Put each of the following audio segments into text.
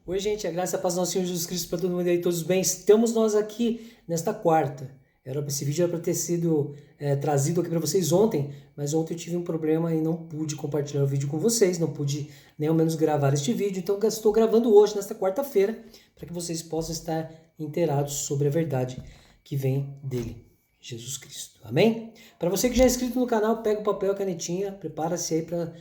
Oi, gente, a graça e a paz do nosso Senhor Jesus Cristo para todo mundo aí, todos bem? Estamos nós aqui nesta quarta. Esse vídeo era para ter sido trazido aqui para vocês ontem, mas ontem eu tive um problema e não pude compartilhar o vídeo com vocês, não pude nem ao menos gravar este vídeo, então estou gravando hoje, nesta quarta-feira, para que vocês possam estar inteirados sobre a verdade que vem dele, Jesus Cristo. Amém? Para você que já é inscrito no canal, pega o papel e a canetinha, prepara-se aí para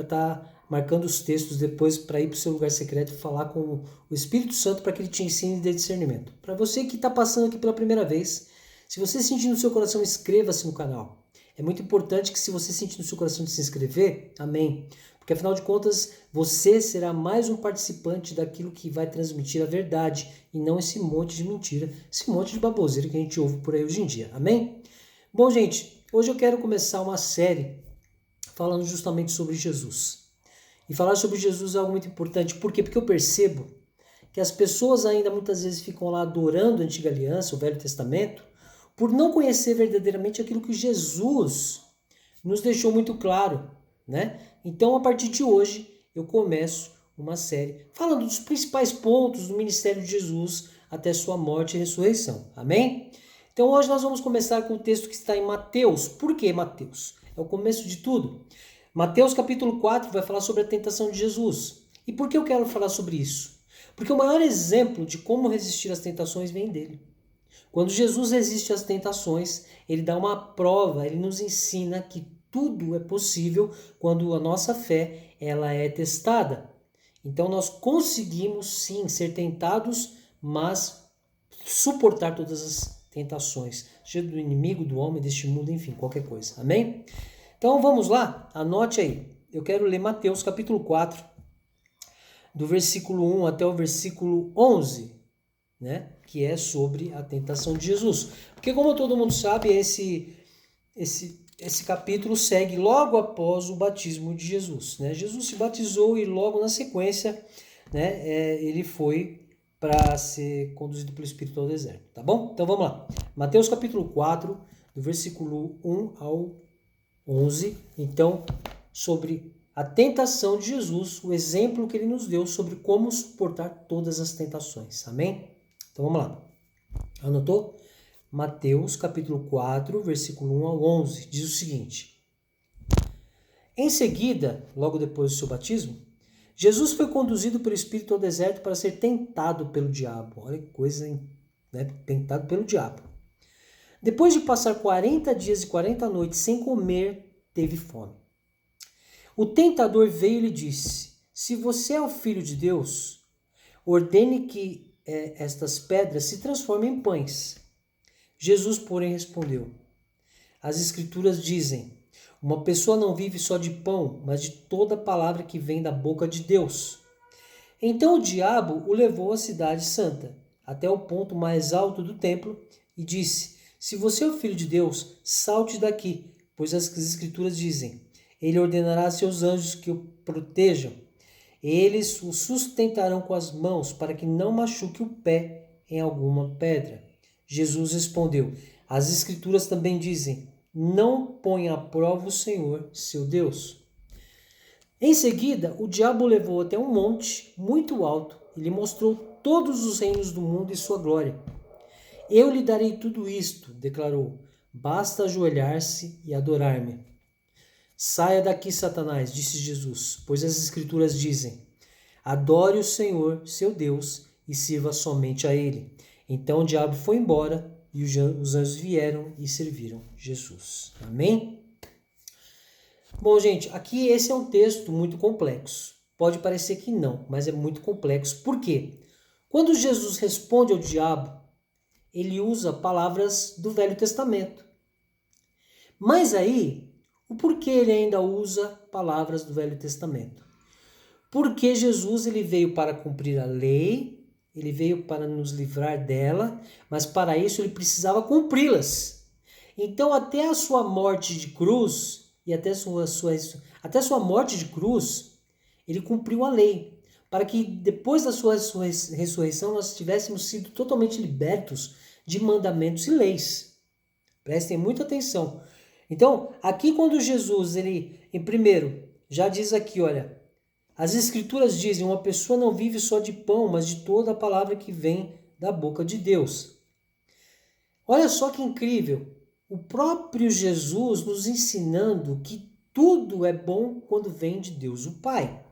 estar marcando os textos depois para ir para o seu lugar secreto e falar com o Espírito Santo para que ele te ensine de discernimento. Para você que está passando aqui pela primeira vez, se você sentir no seu coração, inscreva-se no canal. É muito importante que se você sentir no seu coração de se inscrever, amém. Porque afinal de contas, você será mais um participante daquilo que vai transmitir a verdade e não esse monte de mentira, esse monte de baboseira que a gente ouve por aí hoje em dia, amém? Bom, gente, hoje eu quero começar uma série falando justamente sobre Jesus. E falar sobre Jesus é algo muito importante. Por quê? Porque eu percebo que as pessoas ainda muitas vezes ficam lá adorando a Antiga Aliança, o Velho Testamento, por não conhecer verdadeiramente aquilo que Jesus nos deixou muito claro, né? Então, a partir de hoje, eu começo uma série falando dos principais pontos do ministério de Jesus até sua morte e ressurreição. Amém? Então, hoje nós vamos começar com o texto que está em Mateus. Por que Mateus? É o começo de tudo. Mateus capítulo 4 vai falar sobre a tentação de Jesus. E por que eu quero falar sobre isso? Porque o maior exemplo de como resistir às tentações vem dele. Quando Jesus resiste às tentações, ele dá uma prova, ele nos ensina que tudo é possível quando a nossa fé ela é testada. Então nós conseguimos sim ser tentados, mas suportar todas as tentações, seja do inimigo, do homem, deste mundo, enfim, qualquer coisa. Amém? Então vamos lá, anote aí. Eu quero ler Mateus capítulo 4, do versículo 1 até o versículo 11, né? Que é sobre a tentação de Jesus. Porque como todo mundo sabe, esse capítulo segue logo após o batismo de Jesus, né? Jesus se batizou e logo na sequência, né, ele foi para ser conduzido pelo Espírito ao deserto, tá bom? Então vamos lá. Mateus capítulo 4, do versículo 1 ao 11, então, sobre a tentação de Jesus, o exemplo que ele nos deu sobre como suportar todas as tentações. Amém? Então vamos lá. Anotou? Mateus capítulo 4, versículo 1 ao 11, diz o seguinte: Em seguida, logo depois do seu batismo, Jesus foi conduzido pelo Espírito ao deserto para ser tentado pelo diabo. Olha que coisa, hein? Né? Tentado pelo diabo. Depois de passar 40 dias e 40 noites sem comer, teve fome. O tentador veio e lhe disse: Se você é o Filho de Deus, ordene que estas pedras se transformem em pães. Jesus, porém, respondeu: As Escrituras dizem: Uma pessoa não vive só de pão, mas de toda palavra que vem da boca de Deus. Então o diabo o levou à cidade santa, até o ponto mais alto do templo, e disse: Se você é o Filho de Deus, salte daqui, pois as Escrituras dizem: Ele ordenará a seus anjos que o protejam. Eles o sustentarão com as mãos para que não machuque o pé em alguma pedra. Jesus respondeu: As Escrituras também dizem: Não ponha à prova o Senhor, seu Deus. Em seguida, o diabo o levou até um monte muito alto e lhe mostrou todos os reinos do mundo e sua glória. Eu lhe darei tudo isto, declarou. Basta ajoelhar-se e adorar-me. Saia daqui, Satanás, disse Jesus, pois as Escrituras dizem: Adore o Senhor, seu Deus, e sirva somente a Ele. Então o diabo foi embora e os anjos vieram e serviram Jesus. Amém? Bom, gente, aqui esse é um texto muito complexo. Pode parecer que não, mas é muito complexo. Por quê? Quando Jesus responde ao diabo, ele usa palavras do Velho Testamento. Mas aí, o porquê ele ainda usa palavras do Velho Testamento? Porque Jesus ele veio para cumprir a lei, ele veio para nos livrar dela, mas para isso ele precisava cumpri-las. Então, até a sua morte de cruz, e até sua morte de cruz, ele cumpriu a lei, para que depois da sua ressurreição nós tivéssemos sido totalmente libertos de mandamentos e leis. Prestem muita atenção. Então, aqui quando Jesus, ele, em primeiro, já diz aqui, olha, As Escrituras dizem, uma pessoa não vive só de pão, mas de toda a palavra que vem da boca de Deus. Olha só que incrível, o próprio Jesus nos ensinando que tudo é bom quando vem de Deus, o Pai.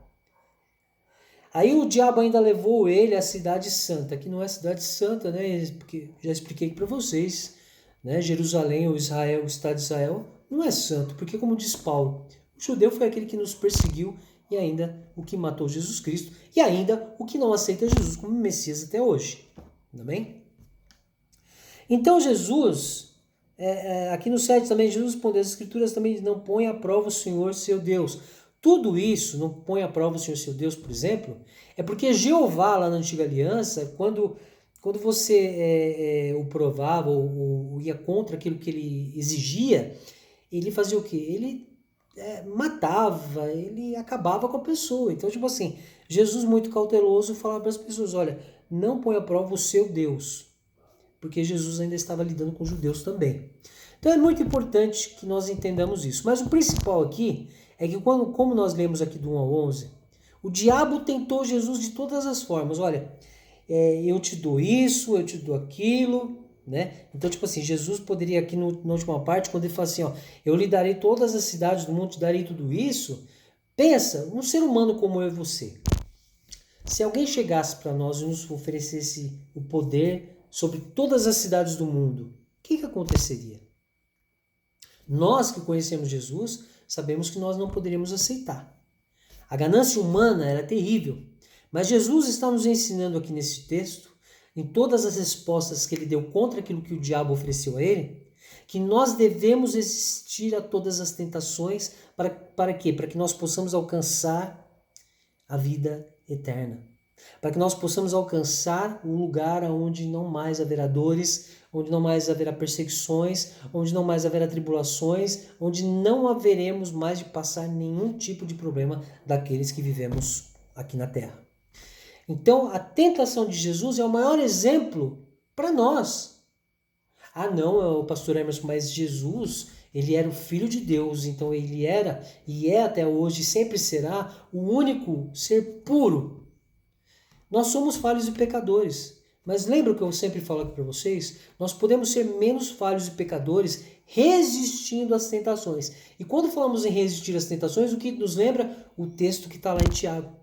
Aí o diabo ainda levou ele à cidade santa, que não é cidade santa, né? Porque já expliquei para vocês, né? Jerusalém ou Israel, o Estado de Israel, não é santo, porque como diz Paulo, o judeu foi aquele que nos perseguiu e ainda o que matou Jesus Cristo e ainda o que não aceita Jesus como Messias até hoje. Tudo bem? Então Jesus, aqui no 7 também, Jesus respondeu, as Escrituras também não põem à prova o Senhor seu Deus. Tudo isso não põe à prova o Senhor seu Deus, por exemplo, é porque Jeová, lá na Antiga Aliança, quando você o provava ou ia contra aquilo que ele exigia, ele fazia o quê? Ele matava, ele acabava com a pessoa. Então, tipo assim, Jesus muito cauteloso falava para as pessoas, olha, não põe à prova o seu Deus, porque Jesus ainda estava lidando com os judeus também. Então é muito importante que nós entendamos isso. Mas o principal aqui é que como nós lemos aqui do 1 ao 11, o diabo tentou Jesus de todas as formas. Olha, eu te dou isso, eu te dou aquilo, né? Então, tipo assim, Jesus poderia aqui na última parte, quando ele fala assim, ó, eu lhe darei todas as cidades do mundo, te darei tudo isso. Pensa, um ser humano como eu e você. Se alguém chegasse para nós e nos oferecesse o poder sobre todas as cidades do mundo, o que aconteceria? Nós que conhecemos Jesus, sabemos que nós não poderíamos aceitar. A ganância humana era terrível, mas Jesus está nos ensinando aqui nesse texto, em todas as respostas que ele deu contra aquilo que o diabo ofereceu a ele, que nós devemos resistir a todas as tentações para quê? Para que nós possamos alcançar a vida eterna. Para que nós possamos alcançar o lugar onde não mais haverá dores, onde não mais haverá perseguições, onde não mais haverá tribulações, onde não haveremos mais de passar nenhum tipo de problema daqueles que vivemos aqui na terra. Então, a tentação de Jesus é o maior exemplo para nós. Ah, não, o pastor Emerson, mas Jesus, ele era o Filho de Deus, então ele era e é até hoje, sempre será o único ser puro. Nós somos falhos e pecadores, mas lembra o que eu sempre falo aqui para vocês? Nós podemos ser menos falhos e pecadores resistindo às tentações. E quando falamos em resistir às tentações, o que nos lembra? O texto que está lá em Tiago.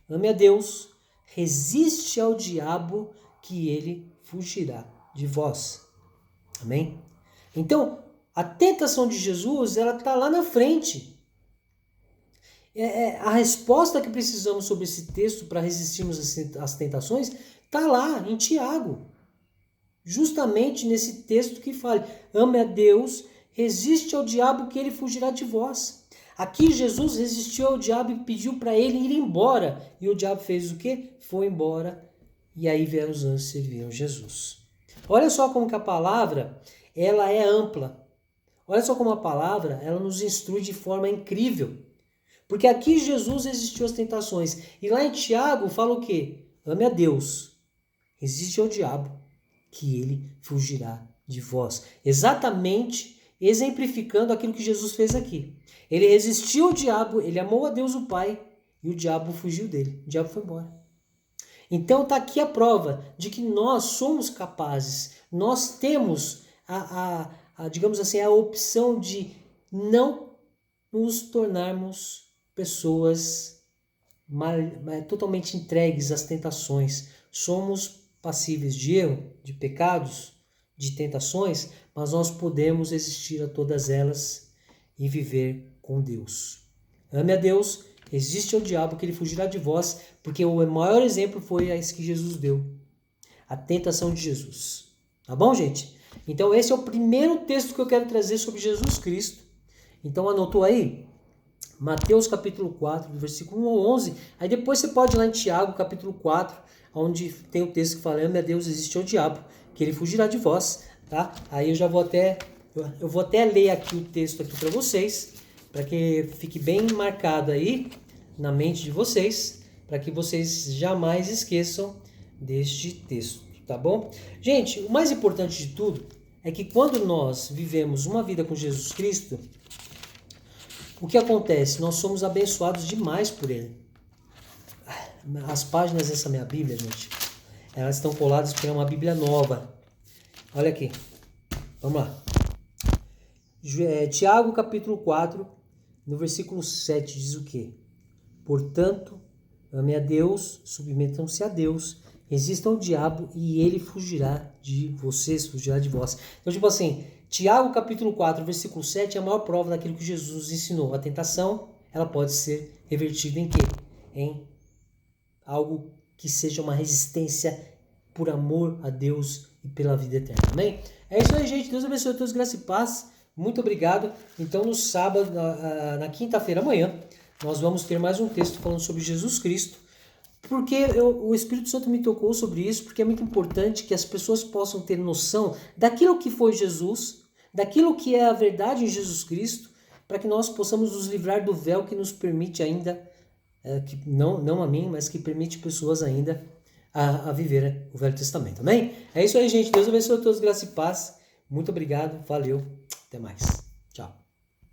Ame a Deus, resiste ao diabo, que ele fugirá de vós. Amém? Então, a tentação de Jesus, ela está lá na frente. A resposta que precisamos sobre esse texto para resistirmos às tentações está lá em Tiago. Justamente nesse texto que fala, ame a Deus, resiste ao diabo que ele fugirá de vós. Aqui Jesus resistiu ao diabo e pediu para ele ir embora. E o diabo fez o quê? Foi embora. E aí vieram os anjos e serviram Jesus. Olha só como que a palavra, ela é ampla. Olha só como a palavra, ela nos instrui de forma incrível. Porque aqui Jesus resistiu às tentações. E lá em Tiago fala o quê? Ame a Deus, resiste ao diabo, que ele fugirá de vós. Exatamente exemplificando aquilo que Jesus fez aqui. Ele resistiu ao diabo, ele amou a Deus o Pai, e o diabo fugiu dele. O diabo foi embora. Então está aqui a prova de que nós somos capazes, nós temos digamos assim, a opção de não nos tornarmos pessoas totalmente entregues às tentações. Somos passíveis de erro, de pecados, de tentações, mas nós podemos resistir a todas elas e viver com Deus. Ame a Deus, resiste ao diabo que ele fugirá de vós, porque o maior exemplo foi esse que Jesus deu, a tentação de Jesus. Tá bom, gente? Então esse é o primeiro texto que eu quero trazer sobre Jesus Cristo. Então anotou aí? Mateus capítulo 4, do versículo 1 ao 11. Aí depois você pode ir lá em Tiago capítulo 4, onde tem o texto que fala, ame a Deus, resiste ao diabo, que ele fugirá de vós. Tá? Aí eu vou até ler aqui o texto aqui para vocês, para que fique bem marcado aí na mente de vocês, para que vocês jamais esqueçam deste texto, tá bom? Gente, o mais importante de tudo é que quando nós vivemos uma vida com Jesus Cristo, o que acontece? Nós somos abençoados demais por Ele. As páginas dessa minha Bíblia, gente, elas estão coladas porque é uma Bíblia nova. Olha aqui. Vamos lá. Tiago, capítulo 4, no versículo 7, diz o quê? Portanto, ame a Deus, submetam-se a Deus, resistam ao diabo e ele fugirá de vocês, fugirá de vós. Então, tipo assim, Tiago, capítulo 4, versículo 7 é a maior prova daquilo que Jesus nos ensinou. A tentação, ela pode ser revertida em quê? Em algo que seja uma resistência por amor a Deus e pela vida eterna. Amém? É isso aí, gente. Deus abençoe a todos, graça e paz. Muito obrigado. Então, no sábado, na quinta-feira, amanhã, nós vamos ter mais um texto falando sobre Jesus Cristo, porque o Espírito Santo me tocou sobre isso, porque é muito importante que as pessoas possam ter noção daquilo que foi Jesus, daquilo que é a verdade em Jesus Cristo, para que nós possamos nos livrar do véu que nos permite ainda, que não a mim, mas que permite pessoas ainda a viver o Velho Testamento. Amém? É isso aí, gente. Deus abençoe a todos, graça e paz. Muito obrigado. Valeu. Até mais. Tchau.